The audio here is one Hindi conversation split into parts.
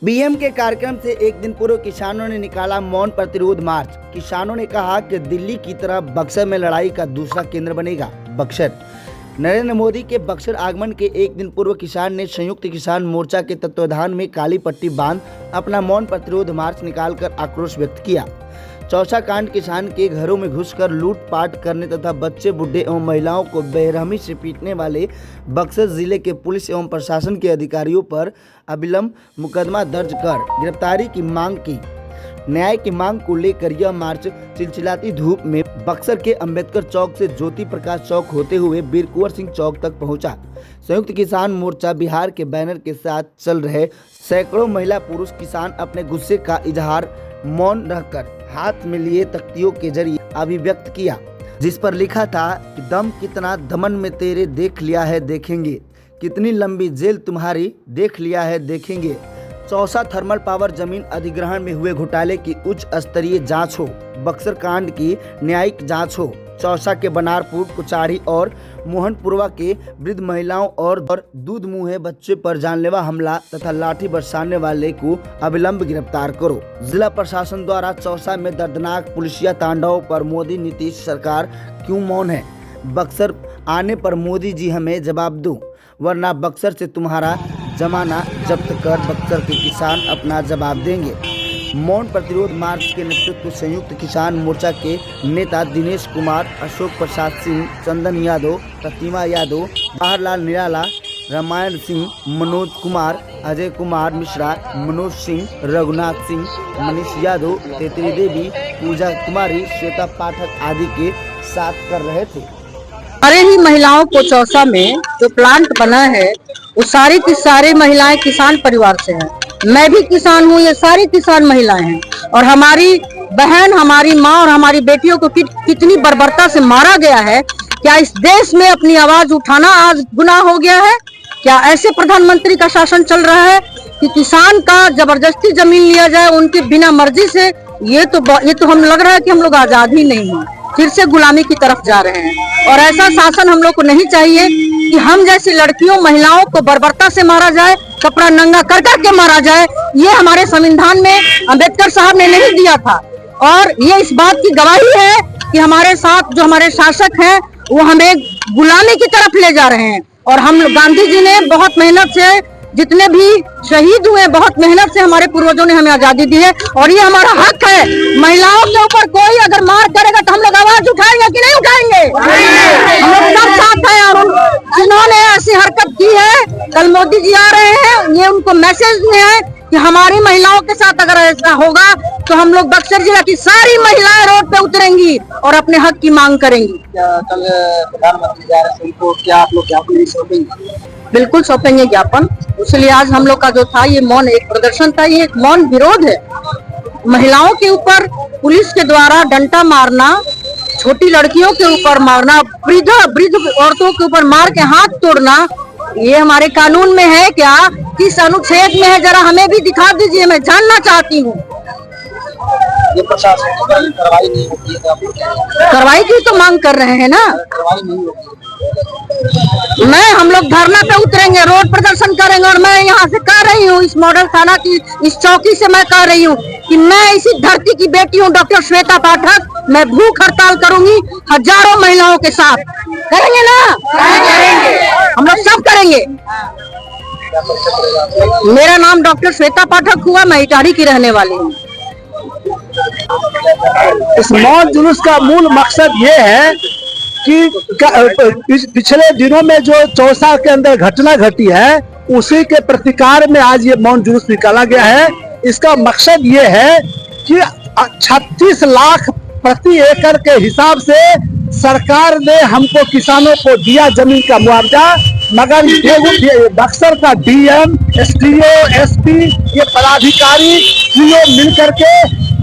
बीएम के कार्यक्रम से एक दिन पूर्व किसानों ने निकाला मौन प्रतिरोध मार्च। किसानों ने कहा कि दिल्ली की तरह बक्सर में लड़ाई का दूसरा केंद्र बनेगा बक्सर। नरेंद्र मोदी के बक्सर आगमन के एक दिन पूर्व किसान ने संयुक्त किसान मोर्चा के तत्वाधान में काली पट्टी बांध अपना मौन प्रतिरोध मार्च निकालकर आक्रोश व्यक्त किया। चौसा कांड किसान के घरों में घुसकर लूटपाट करने तथा बच्चे, बूढ़े एवं महिलाओं को बेरहमी से पीटने वाले बक्सर जिले के पुलिस एवं प्रशासन के अधिकारियों पर अविलंब मुकदमा दर्ज कर गिरफ्तारी की मांग की। न्याय की मांग को लेकर यह मार्च चिलचिलाती धूप में बक्सर के अंबेडकर चौक से ज्योति प्रकाश चौक होते हुए वीर कुंवर सिंह चौक तक पहुंचा। संयुक्त किसान मोर्चा बिहार के बैनर के साथ चल रहे सैकड़ों महिला पुरुष किसान अपने गुस्से का इजहार मौन रहकर हाथ में लिए तख्तियों के जरिए अभिव्यक्त किया, जिस पर लिखा था कि दम कितना दमन में तेरे देख लिया है देखेंगे, कितनी लंबी जेल तुम्हारी देख लिया है देखेंगे। चौसा थर्मल पावर जमीन अधिग्रहण में हुए घोटाले की उच्च स्तरीय जांच हो, बक्सर कांड की न्यायिक जांच हो, चौसा के बनारपुर, कुचाड़ी और मोहनपुरवा के वृद्ध महिलाओं और दूध मुँहे बच्चे पर जानलेवा हमला तथा लाठी बरसाने वाले को अविलंब गिरफ्तार करो। जिला प्रशासन द्वारा चौसा में दर्दनाक पुलिसिया तांडव पर मोदी नीतीश सरकार क्यों मौन है? बक्सर आने पर मोदी जी हमें जवाब दो, वरना बक्सर से तुम्हारा जमाना जब्त कर बक्सर के किसान अपना जवाब देंगे। मौन प्रतिरोध मार्च के नेतृत्व संयुक्त किसान मोर्चा के नेता दिनेश कुमार, अशोक प्रसाद सिंह, चंदन यादव, प्रतिमा यादव, बाहरलाल निराला, रामायण सिंह, मनोज कुमार, अजय कुमार मिश्रा, मनोज सिंह, रघुनाथ सिंह, मनीष यादव, तेतरी देवी, पूजा कुमारी, श्वेता पाठक आदि के साथ कर रहे थे। सारे ही महिलाओं को चौसा में जो प्लांट बना है वो सारी की सारी महिलाएं किसान परिवार से हैं। मैं भी किसान हूँ, ये सारी किसान महिलाएं हैं और हमारी बहन, हमारी माँ और हमारी बेटियों को कितनी बर्बरता से मारा गया है। क्या इस देश में अपनी आवाज उठाना आज गुनाह हो गया है? क्या ऐसे प्रधानमंत्री का शासन चल रहा है कि किसान का जबरदस्ती जमीन लिया जाए उनकी बिना मर्जी से? ये तो हम लग रहा है कि हम लोग आजाद ही नहीं हैं, फिर से गुलामी की तरफ जा रहे हैं। और ऐसा शासन हम लोग को नहीं चाहिए कि हम जैसी लड़कियों, महिलाओं को बर्बरता से मारा जाए, कपड़ा नंगा कर करके मारा जाए। ये हमारे संविधान में अंबेडकर साहब ने नहीं दिया था और ये इस बात की गवाही है कि हमारे साथ जो हमारे शासक हैं वो हमें गुलामी की तरफ ले जा रहे हैं। और हम गांधी जी ने बहुत मेहनत से, जितने भी शहीद हुए, बहुत मेहनत से हमारे पूर्वजों ने हमें आजादी दी है और ये हमारा हक है। महिलाओं के ऊपर कोई अगर मार करेगा तो हम लोग आवाज उठाएंगे कि नहीं उठाएंगे? हम लोग सब साथ हैं। और जिन्होंने ऐसी हरकत की है, कल मोदी जी आ रहे हैं, ये उनको मैसेज दिए हैं कि हमारी महिलाओं के साथ अगर ऐसा होगा तो हम लोग बक्सर जिला की सारी महिलाएं रोड पे उतरेंगी और अपने हक की मांग करेंगी। कल प्रधानमंत्री जा रहे हैं, तो क्या आप लोग ज्ञापन सौंपेंगे? बिल्कुल सौंपेंगे ज्ञापन। इसलिए आज हम लोग का जो था ये मौन एक प्रदर्शन था, ये एक मौन विरोध है। महिलाओं के ऊपर पुलिस के द्वारा डंडा मारना, छोटी लड़कियों के ऊपर मारना, वृद्ध औरतों के ऊपर मार के हाथ तोड़ना, ये हमारे कानून में है क्या? किस अनुच्छेद में है? जरा हमें भी दिखा दीजिए, मैं जानना चाहती हूँ। ये प्रशासन की कार्रवाई नहीं होती है, कार्रवाई की तो मांग कर रहे हैं ना। कार्रवाई नहीं होती। हम लोग धरना पे उतरेंगे, रोड प्रदर्शन करेंगे और मैं यहाँ से कह रही हूँ, इस मॉडल थाना की इस चौकी से मैं कह रही हूँ कि मैं इसी धरती की बेटी हूँ, डॉक्टर श्वेता पाठक। मैं भूख हड़ताल करूंगी हजारों महिलाओं के साथ। करेंगे ना? करेंगे। हम लोग सब करेंगे। मेरा नाम डॉक्टर श्वेता पाठक हुआ, मैं इटारी की रहने वाली हूँ। इस मौन जुलूस का मूल मकसद ये है कि पिछले दिनों में जो चौसा के अंदर घटना घटी है उसी के प्रतिकार में आज ये मौन जुलूस निकाला गया है। इसका मकसद ये है कि 36 लाख प्रति एकड़ के हिसाब से सरकार ने हमको किसानों को दिया जमीन का मुआवजा, मगर बक्सर का डीएम, एसडीओ, एसपी, ये पदाधिकारी मिल करके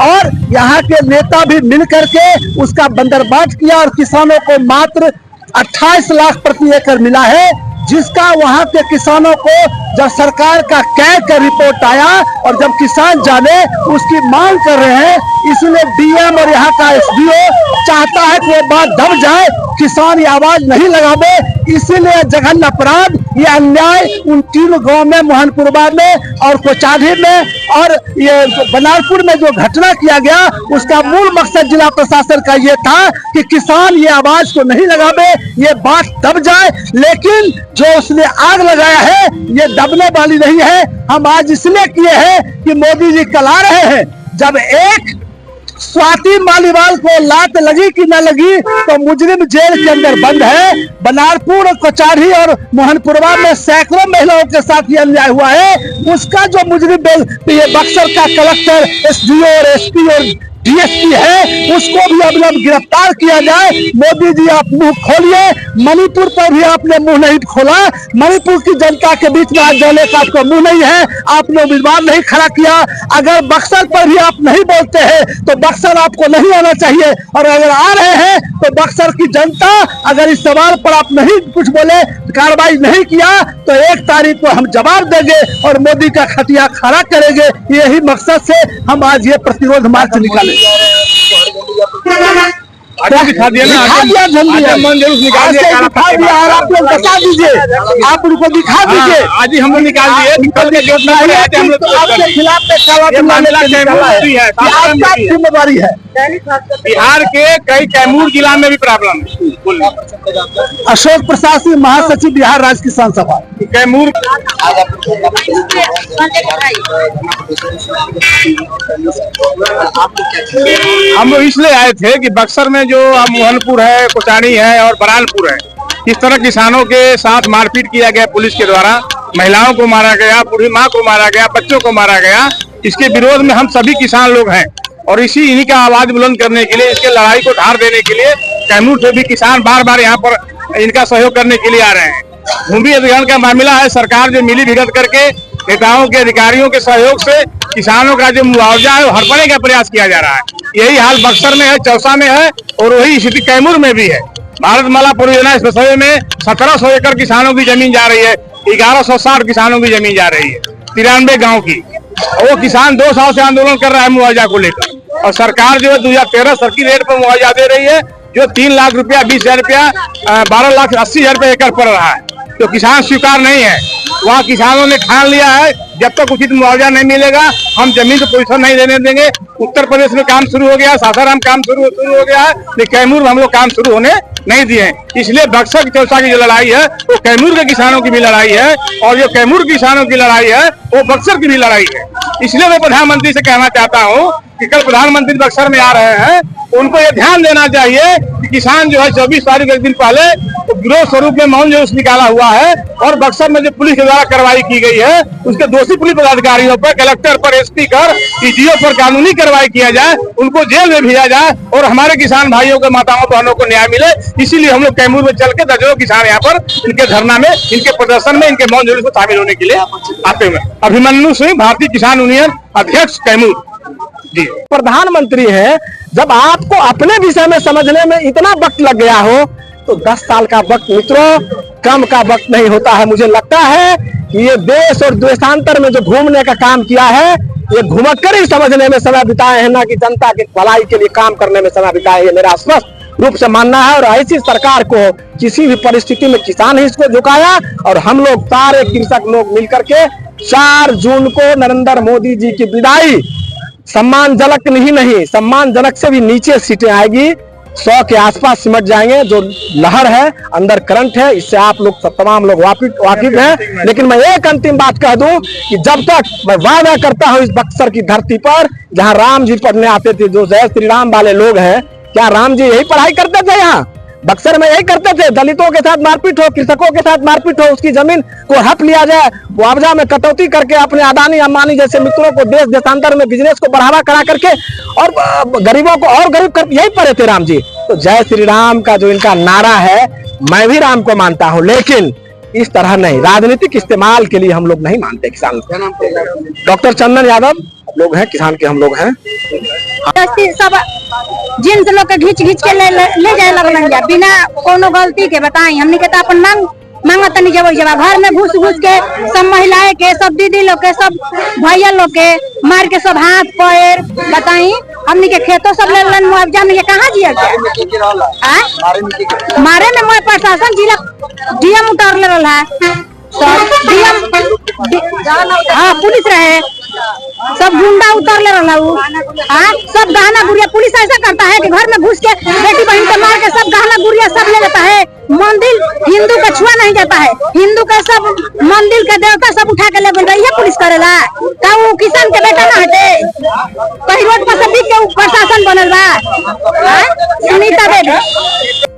और यहाँ के नेता भी मिल करके उसका बंदरबाट किया और किसानों को मात्र 28 लाख प्रति एकड़ मिला है, जिसका वहाँ के किसानों को जब सरकार का कैग का रिपोर्ट आया और जब किसान जाने उसकी मांग कर रहे हैं, इसलिए डीएम और यहाँ का एसडीओ चाहता है कि ये बात दब जाए, किसान ये आवाज नहीं लगावे। इसीलिए जघन्य अपराध, ये अन्याय उन तीनों गांव में, मोहनपुरवा में और कोचाढ़ी में और ये बनारपुर में जो घटना किया गया, उसका मूल मकसद जिला प्रशासन का ये था कि किसान ये आवाज को नहीं लगावे, ये बात दब जाए। लेकिन जो उसने आग लगाया है ये दबने वाली नहीं है। हम आज इसलिए किए हैं कि मोदी जी कल आ रहे हैं। जब एक स्वाति मालीवाल को लात लगी कि न लगी तो मुजरिम जेल के अंदर बंद है। बनारपुर, कोचाढ़ी और मोहनपुरवा में सैकड़ों महिलाओं के साथ ये अन्याय हुआ है। उसका जो मुजरिम ये बक्सर का कलेक्टर, एसडीओ और एसपी और डीएसपी है, उसको भी अब गिरफ्तार किया जाए। मोदी जी आप मुंह खोलिए। मणिपुर पर भी आपने मुंह नहीं खोला। मणिपुर की जनता के बीच में आज जाने का आपको मुंह नहीं है, आपने उम्मीदवार नहीं खड़ा किया। अगर बक्सर पर भी आप नहीं बोलते हैं तो बक्सर आपको नहीं आना चाहिए, और अगर आ रहे हैं तो बक्सर की जनता अगर इस सवाल पर आप नहीं कुछ बोले, कार्रवाई नहीं किया तो 1 तारीख को हम जवाब देंगे और मोदी का खटिया खड़ा करेंगे। यही मकसद से हम आज ये प्रतिरोध मार्च निकाले। दिखा दिया ना, आप लोग बता दीजिए, आप उनको दिखा दीजिए। आज ही हम लोग निकाल दिए, निकल के जो आपके खिलाफ आपका जिम्मेदारी है। बिहार के कई कैमूर जिला में भी प्रॉब्लम है। अशोक प्रसाद सिंह, महासचिव, बिहार राज्य किसान सभा, कैमूर। हम लोग इसलिए आए थे कि बक्सर में जो मोहनपुर है, कोचाढ़ी है और बरालपुर है, इस तरह किसानों के साथ मारपीट किया गया पुलिस के द्वारा, महिलाओं को मारा गया, बूढ़ी माँ को मारा गया, बच्चों को मारा गया। इसके विरोध में हम सभी किसान लोग हैं और इन्हीं का आवाज बुलंद करने के लिए, इसके लड़ाई को धार देने के लिए कैमूर से भी किसान बार बार यहाँ पर इनका सहयोग करने के लिए आ रहे हैं। भूमि अधिग्रहण का मामला है, सरकार जो मिली भगत करके नेताओं के, अधिकारियों के सहयोग से किसानों का जो मुआवजा है वो हड़पने का प्रयास किया जा रहा है। यही हाल बक्सर में है, चौसा में है और वही स्थिति कैमूर में भी है। भारतमाला परियोजना एक्सप्रेसवे में 1700 एकड़ किसानों की जमीन जा रही है, 1160 किसानों की जमीन जा रही है 93 गाँव की। वो किसान 2 साल से आंदोलन कर रहा है मुआवजा को लेकर, और सरकार जो है 2013 सर्किट रेट पर मुआवजा दे रही है, जो 3 लाख रुपया, 20,000 रुपया, 12,80,000 रुपया एकड़ पड़ रहा है। तो किसान स्वीकार नहीं है। वहाँ किसानों ने ठान लिया है जब तक उचित मुआवजा नहीं मिलेगा हम जमीन को पोजीशन नहीं देने देंगे। उत्तर प्रदेश में काम शुरू हो गया, सासाराम काम शुरू हो गया है, लेकिन कैमूर में हम लोग काम शुरू होने नहीं दिए। इसलिए बक्सर की चौसा की जो लड़ाई है वो कैमूर के किसानों की भी लड़ाई है, और जो कैमूर किसानों की लड़ाई है वो बक्सर की भी लड़ाई है। इसलिए मैं प्रधानमंत्री से कहना चाहता हूँ कि कल प्रधानमंत्री बक्सर में आ रहे हैं, उनको ये ध्यान देना चाहिए कि किसान जो है 24 तारीख एक दिन पहले विरोध स्वरूप में मौन जुलूस निकाला हुआ है, और बक्सर में जो पुलिस के द्वारा कार्रवाई की गई है उसके दोषी पुलिस पदाधिकारियों पर, कलेक्टर पर, एसपी पर, डीजीओ पर कानूनी कार्रवाई किया जाए, उनको जेल में भेजा जाए और हमारे किसान भाइयों के, माताओं बहनों को न्याय मिले। इसीलिए हम लोग कैमूर में चल के दर्जनों किसान यहाँ पर इनके धरना में, इनके प्रदर्शन में, इनके मौन जुलूस में शामिल होने के लिए आते हुए। अभिमन्यु सिंह, भारतीय किसान यूनियन अध्यक्ष, कैमूर। प्रधानमंत्री है, जब आपको अपने विषय में समझने में इतना वक्त लग गया हो तो 10 साल का वक्त मित्रों कम का वक्त नहीं होता है। मुझे लगता है कि ये देश और देशांतर में जो घूमने का काम किया है, ये घुमक्कर ही समझने में समय बिताए हैं, ना कि जनता की भलाई के लिए काम करने में समय बिताए। ये मेरा स्पष्ट रूप से मानना है, और ऐसी सरकार को किसी भी परिस्थिति में किसान ही इसको झुकाया, और हम लोग सारे कृषक लोग मिलकर के 4 जून को नरेंद्र मोदी जी की विदाई सम्मानजनक नहीं, सम्मानजनक से भी नीचे सीटें आएगी, 100 के आसपास सिमट जाएंगे। जो लहर है, अंदर करंट है, इससे आप लोग सब तमाम लोग वाकिफ हैं। लेकिन मैं एक अंतिम बात कह दूं कि जब तक मैं वादा करता हूं इस बक्सर की धरती पर जहां राम जी पढ़ने आते थे, जो जय श्री राम वाले लोग हैं, क्या राम जी यही पढ़ाई करते थे? यहाँ बक्सर में यही करते थे? दलितों के साथ मारपीट हो, कृषकों के साथ मारपीट हो, उसकी जमीन को हड़प लिया जाए, मुआवजा में कटौती करके अपने अदानी अंबानी जैसे मित्रों को देश देशांतर में बिजनेस को बढ़ावा करा करके और गरीबों को और गरीब कर, यही पढ़े थे राम जी। तो जय श्री राम का जो इनका नारा है, मैं भी राम को मानता हूं, लेकिन इस तरह नहीं, राजनीतिक इस्तेमाल के लिए हम लोग नहीं मानते। किसान डॉक्टर चंदन यादव लोग हैं, किसान के हम लोग हैं। सब जिन लोग के घींच के ले जाए लगन जा बिना कोनो गलती के। बताई हमने के तो अपन मांगा तनी जब घर में घुस के सब महिलाएं के, सब दीदी लोग के, सब भैया लोग के मार के सब हाथ पैर। बताई हमने के खेतों सब ले मुआवजा में कहाँ जिया गया? मारे में मैं प्रशासन जिला डीएम उतार ले रहा है, सब डीएम हाँ पुलिस रहे, सब गुंडा उतर ले रहा हूँ। हाँ सब गहना गुड़िया पुलिस ऐसा करता है कि घर में घुस के बेटी बहन को मार के सब गहना गुड़िया सब ले लेता है। मंदिर हिंदू का छुआ नहीं जाता है, हिंदू का सब मंदिर के देवता सब उठा के ले गए, ये पुलिस करेला का वो किसान के बेटा ना हटे, कहीं रोड पर से बिक के प्रशासन बनल बा। सुनीता देवी।